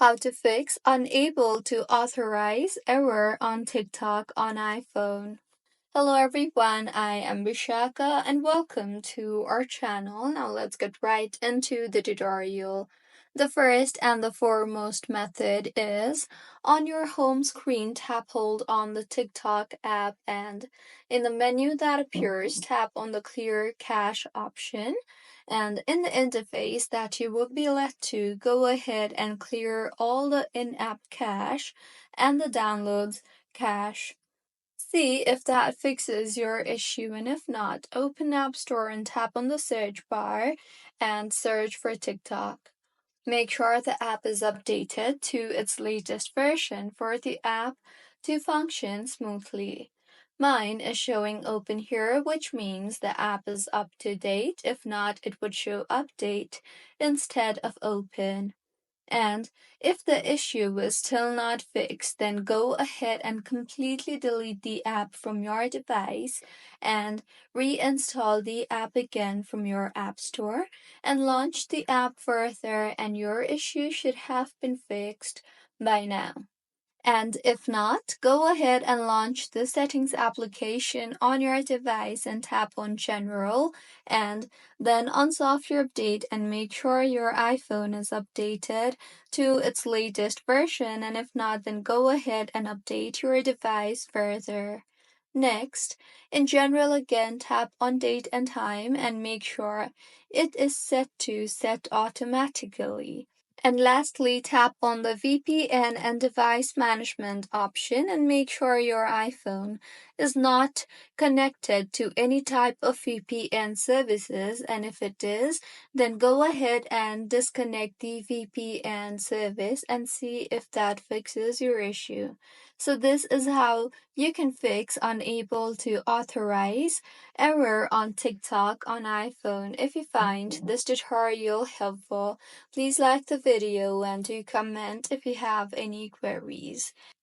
How to fix unable to authorize error on TikTok on iPhone. Hello everyone, I am Vishaka and welcome to our channel. Now let's get right into the tutorial. The first and the foremost method is on your home screen, tap hold on the TikTok app and in the menu that appears, tap on the clear cache option. And in the interface that you will be led to, go ahead and clear all the in-app cache and the downloads cache. See if that fixes your issue, and if not, open App Store and tap on the search bar and search for TikTok. Make sure the app is updated to its latest version for the app to function smoothly. Mine is showing open here, which means the app is up to date. If not, it would show update instead of open. And if the issue is still not fixed, then go ahead and completely delete the app from your device and reinstall the app again from your app store and launch the app further, and your issue should have been fixed by now. And if not, go ahead and launch the settings application on your device and tap on General and then on Software Update and make sure your iPhone is updated to its latest version. And if not, then go ahead and update your device further. Next, in General again, tap on Date and Time and make sure it is set to Set Automatically. And lastly, tap on the VPN and device management option and make sure your iPhone is not connected to any type of VPN services. And if it is, then go ahead and disconnect the VPN service and see if that fixes your issue. So this is how you can fix unable to authorize error on TikTok on iPhone. If you find this tutorial helpful, please like the video and do comment if you have any queries.